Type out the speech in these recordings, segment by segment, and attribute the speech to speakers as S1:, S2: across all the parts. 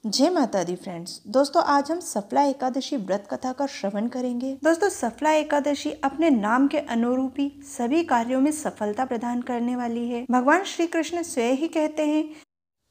S1: जय माता दी फ्रेंड्स। दोस्तों आज हम सफला एकादशी व्रत कथा का श्रवण करेंगे। दोस्तों सफला एकादशी अपने नाम के अनुरूप ही सभी कार्यों में सफलता प्रदान करने वाली है। भगवान श्री कृष्ण स्वयं ही कहते हैं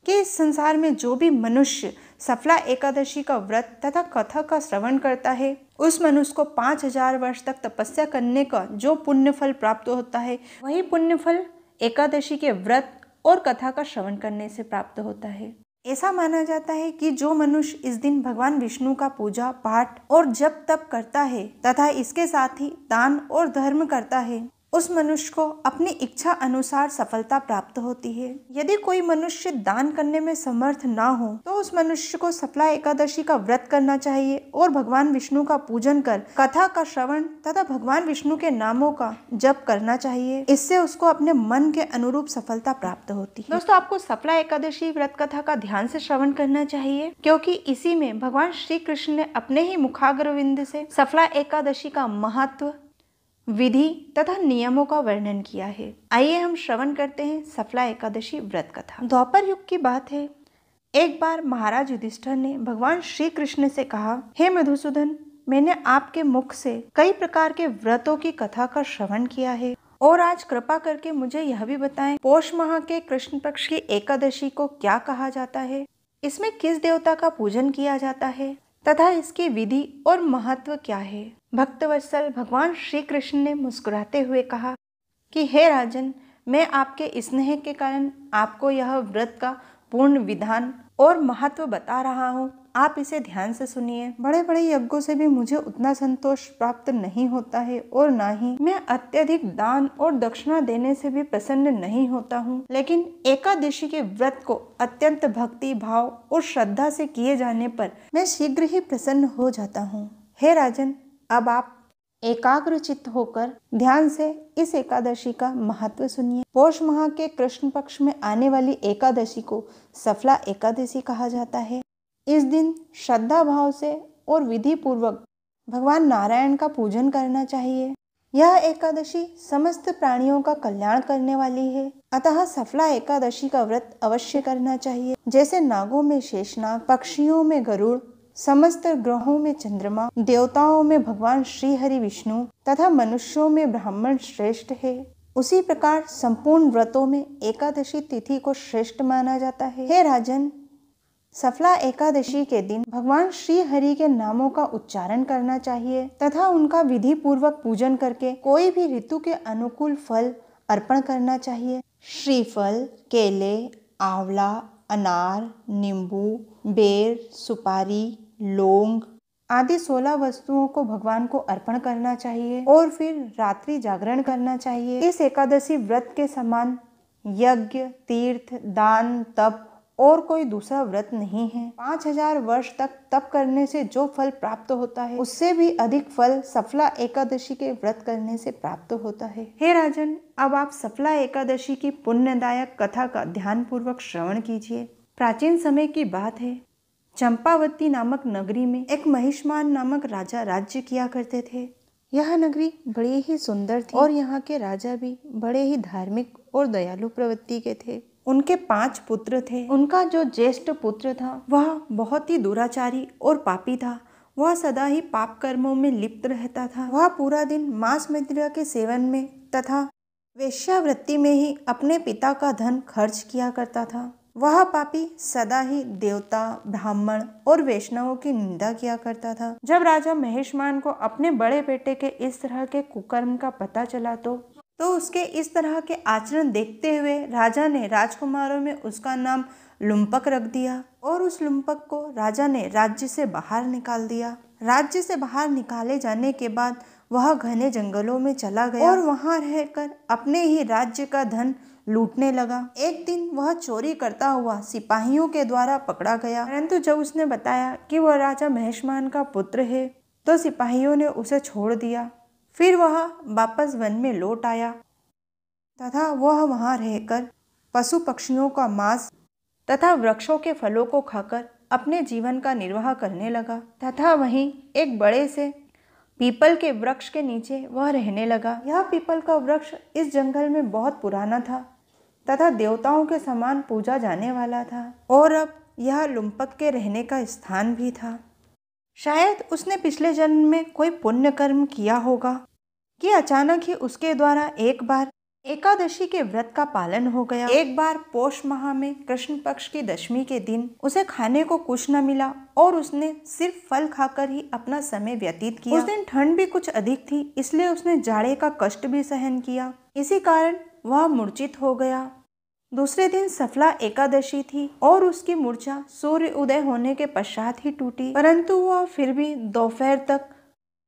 S1: कि इस संसार में जो भी मनुष्य सफला एकादशी का व्रत तथा कथा का श्रवण करता है उस मनुष्य को 5000 वर्ष तक तपस्या करने का जो पुण्य फल प्राप्त होता है वही पुण्य फल एकादशी के व्रत और कथा का श्रवण करने से प्राप्त होता है। ऐसा माना जाता है कि जो मनुष्य इस दिन भगवान विष्णु का पूजा पाठ और जप तप करता है तथा इसके साथ ही दान और धर्म करता है उस मनुष्य को अपनी इच्छा अनुसार सफलता प्राप्त होती है। यदि कोई मनुष्य दान करने में समर्थ ना हो तो उस मनुष्य को सफला एकादशी का व्रत करना चाहिए और भगवान विष्णु का पूजन कर कथा का श्रवण तथा भगवान विष्णु के नामों का जप करना चाहिए। इससे उसको अपने मन के अनुरूप सफलता प्राप्त होती है। दोस्तों आपको सफला एकादशी व्रत कथा का ध्यान से श्रवण करना चाहिए क्योंकि इसी में भगवान श्री कृष्ण ने अपने ही मुखाग्रविंद से सफला एकादशी का महत्व, विधि तथा नियमों का वर्णन किया है। आइए हम श्रवण करते हैं सफला एकादशी व्रत कथा। द्वापर युग की बात है। एक बार महाराज युधिष्ठिर ने भगवान श्री कृष्ण से कहा, हे मधुसूदन, मैंने आपके मुख से कई प्रकार के व्रतों की कथा का श्रवण किया है और आज कृपा करके मुझे यह भी बताएं, पौष माह के कृष्ण पक्ष की एकादशी को क्या कहा जाता है, इसमें किस देवता का पूजन किया जाता है तथा इसकी विधि और महत्व क्या है। भक्तवत्सल भगवान श्री कृष्ण ने मुस्कुराते हुए कहा कि हे राजन, मैं आपके स्नेह के कारण आपको यह व्रत का पूर्ण विधान और महत्व बता रहा हूँ। आप इसे ध्यान से सुनिए। बड़े बड़े यज्ञों से भी मुझे उतना संतोष प्राप्त नहीं होता है और ना ही मैं अत्यधिक दान और दक्षिणा देने से भी प्रसन्न नहीं होता हूँ, लेकिन एकादशी के व्रत को अत्यंत भक्ति भाव और श्रद्धा से किए जाने पर मैं शीघ्र ही प्रसन्न हो जाता हूँ। हे राजन, अब आप एकाग्र चित्त होकर ध्यान से इस एकादशी का महत्व सुनिए। पौष माह के कृष्ण पक्ष में आने वाली एकादशी को सफला एकादशी कहा जाता है। इस दिन श्रद्धा भाव से और विधि पूर्वक भगवान नारायण का पूजन करना चाहिए। यह एकादशी समस्त प्राणियों का कल्याण करने वाली है, अतः सफला एकादशी का व्रत अवश्य करना चाहिए। जैसे नागों में शेषनाग, पक्षियों में गरुड़, समस्त ग्रहों में चंद्रमा, देवताओं में भगवान श्री हरि विष्णु तथा मनुष्यों में ब्राह्मण श्रेष्ठ है, उसी प्रकार संपूर्ण व्रतों में एकादशी तिथि को श्रेष्ठ माना जाता है। हे राजन, सफला एकादशी के दिन भगवान श्री हरि के नामों का उच्चारण करना चाहिए तथा उनका विधि पूर्वक पूजन करके कोई भी ऋतु के अनुकूल फल अर्पण करना चाहिए। श्रीफल, केले, आंवला, अनार, नींबू, बेर, सुपारी, लौंग आदि 16 वस्तुओं को भगवान को अर्पण करना चाहिए और फिर रात्रि जागरण करना चाहिए। इस एकादशी व्रत के समान यज्ञ, तीर्थ, दान, तप और कोई दूसरा व्रत नहीं है। 5000 वर्ष तक तप करने से जो फल प्राप्त होता है उससे भी अधिक फल सफला एकादशी के व्रत करने से प्राप्त होता है। हे राजन, अब आप सफला एकादशी की पुण्यदायक कथा का ध्यान पूर्वक श्रवण कीजिए। प्राचीन समय की बात है। चंपावती नामक नगरी में एक महिष्मान नामक राजा राज्य किया करते थे। यह नगरी बड़ी ही सुंदर थी और यहाँ के राजा भी बड़े ही धार्मिक और दयालु प्रवृत्ति के थे। उनके 5 पुत्र थे। उनका जो ज्येष्ठ पुत्र था वह बहुत ही दुराचारी और पापी था। वह सदा ही पाप कर्मों में लिप्त रहता था। वह पूरा दिन मांस मदिरा के सेवन में तथा वेश्यावृत्ति में ही अपने पिता का धन खर्च किया करता था। वह पापी सदा ही देवता, ब्राह्मण और वैष्णवों की निंदा किया करता था। जब राजा महिष्मान को अपने बड़े बेटे के इस तरह के कुकर्म का पता चला तो उसके इस तरह के आचरण देखते हुए राजा ने राजकुमारों में उसका नाम लुम्पक रख दिया और उस लुम्पक को राजा ने राज्य से बाहर निकाल दिया। राज्य से बाहर निकाले जाने के बाद वह घने जंगलों में चला गया और वहां रहकर अपने ही राज्य का धन लूटने लगा। एक दिन वह चोरी करता हुआ सिपाहियों के द्वारा पकड़ा गया, परंतु जब उसने बताया कि वह राजा महिष्मान का पुत्र है तो सिपाहियों ने उसे छोड़ दिया। फिर वह वापस वन में लौट आया तथा वह वहां रहकर पशु पक्षियों का मांस तथा वृक्षों के फलों को खाकर अपने जीवन का निर्वाह करने लगा तथा वहीं एक बड़े से पीपल के वृक्ष के नीचे वह रहने लगा। यह पीपल का वृक्ष इस जंगल में बहुत पुराना था तथा देवताओं के समान पूजा जाने वाला था और अब यह लुम्पक के रहने का स्थान भी था। शायद उसने पिछले जन्म में कोई पुण्य कर्म किया होगा कि अचानक ही उसके द्वारा एक बार एकादशी के व्रत का पालन हो गया। एक बार पौष माह में कृष्ण पक्ष की दशमी के दिन उसे खाने को कुछ न मिला और उसने सिर्फ फल खाकर ही अपना समय व्यतीत किया। उस दिन ठंड भी कुछ अधिक थी, इसलिए उसने जाड़े का कष्ट भी सहन किया। इसी कारण वह मूर्छित हो गया। दूसरे दिन सफला एकादशी थी और उसकी मूर्छा सूर्य उदय होने के पश्चात ही टूटी, परंतु वह फिर भी दोपहर तक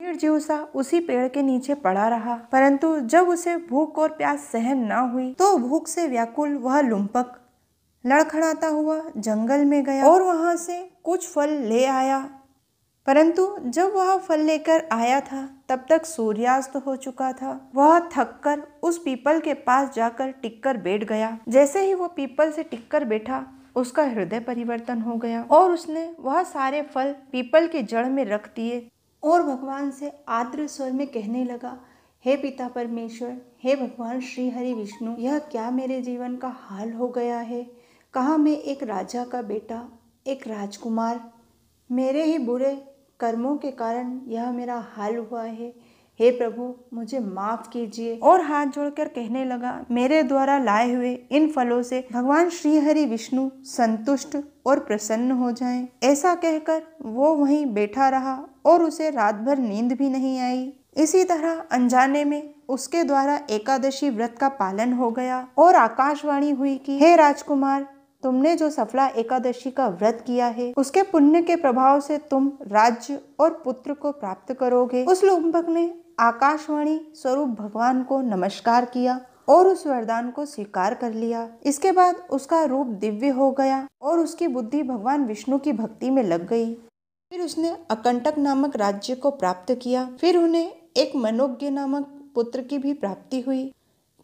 S1: निर्जीव सा उसी पेड़ के नीचे पड़ा रहा। परंतु जब उसे भूख और प्यास सहन न हुई तो भूख से व्याकुल वह लुम्पक लड़खड़ाता हुआ जंगल में गया और वहां से कुछ फल ले आया। परंतु जब वह फल लेकर आया था तब तक सूर्यास्त हो चुका था। वह थककर उस पीपल के पास जाकर टिककर बैठ गया। जैसे ही वह पीपल से टिककर बैठा, उसका हृदय परिवर्तन हो गया और उसने वह सारे फल पीपल की जड़ में रख दिए और भगवान से आर्द्र स्वर में कहने लगा, हे पिता परमेश्वर, हे भगवान श्री हरि विष्णु, यह क्या मेरे जीवन का हाल हो गया है। कहाँ मैं एक राजा का बेटा, एक राजकुमार, मेरे ही बुरे कर्मों के कारण यह मेरा हाल हुआ है। हे प्रभु, मुझे माफ कीजिए। और हाथ जोड़कर कहने लगा, मेरे द्वारा लाए हुए इन फलों से भगवान श्री हरि विष्णु संतुष्ट और प्रसन्न हो जाएं। ऐसा कहकर वो वहीं बैठा रहा और उसे रात भर नींद भी नहीं आई। इसी तरह अनजाने में उसके द्वारा एकादशी व्रत का पालन हो गया और आकाशवाणी हुई कि हे राजकुमार, तुमने जो सफला एकादशी का व्रत किया है उसके पुण्य के प्रभाव से तुम राज्य और पुत्र को प्राप्त करोगे। उस लुम्पक ने आकाशवाणी स्वरूप भगवान को नमस्कार किया और उस वरदान को स्वीकार कर लिया। इसके बाद उसका रूप दिव्य हो गया और उसकी बुद्धि भगवान विष्णु की भक्ति में लग गई। फिर उसने अकंटक नामक राज्य को प्राप्त किया। फिर उन्हें एक मनोज्ञ नामक पुत्र की भी प्राप्ति हुई।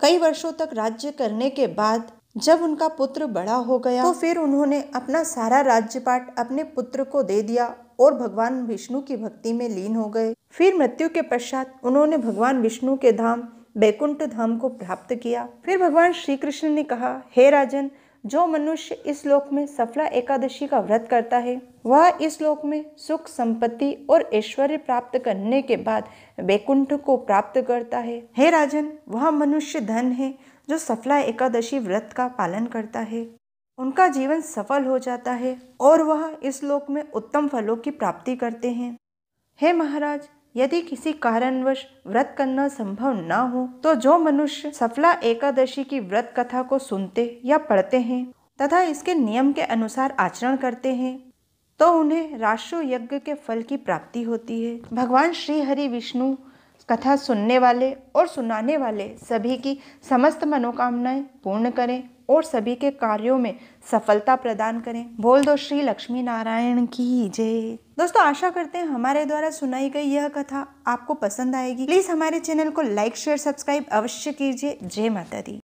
S1: कई वर्षों तक राज्य करने के बाद जब उनका पुत्र बड़ा हो गया तो फिर उन्होंने अपना सारा राज्यपाट अपने पुत्र को दे दिया और भगवान विष्णु की भक्ति में लीन हो गए। फिर मृत्यु के पश्चात उन्होंने भगवान विष्णु के धाम बैकुंठ धाम को प्राप्त किया। फिर भगवान श्री कृष्ण ने कहा, हे राजन, जो मनुष्य इस लोक में सफला एकादशी का व्रत करता है वह इस लोक में सुख, संपत्ति और ऐश्वर्य प्राप्त करने के बाद बैकुंठ को प्राप्त करता है। हे राजन, वह मनुष्य धन है जो सफला एकादशी व्रत का पालन करता है। उनका जीवन सफल हो जाता है और वह इस लोक में उत्तम फलों की प्राप्ति करते हैं। हे महाराज, यदि किसी कारणवश व्रत करना संभव न हो तो जो मनुष्य सफला एकादशी की व्रत कथा को सुनते या पढ़ते हैं तथा इसके नियम के अनुसार आचरण करते हैं तो उन्हें राष्ट्र यज्ञ के फल की प्राप्ति होती है। भगवान श्री हरि विष्णु कथा सुनने वाले और सुनाने वाले सभी की समस्त मनोकामनाएं पूर्ण करें और सभी के कार्यों में सफलता प्रदान करें। बोल दो श्री लक्ष्मी नारायण की जय। दोस्तों, आशा करते हैं हमारे द्वारा सुनाई गई यह कथा आपको पसंद आएगी। प्लीज हमारे चैनल को लाइक, शेयर, सब्सक्राइब अवश्य कीजिए। जय माता दी।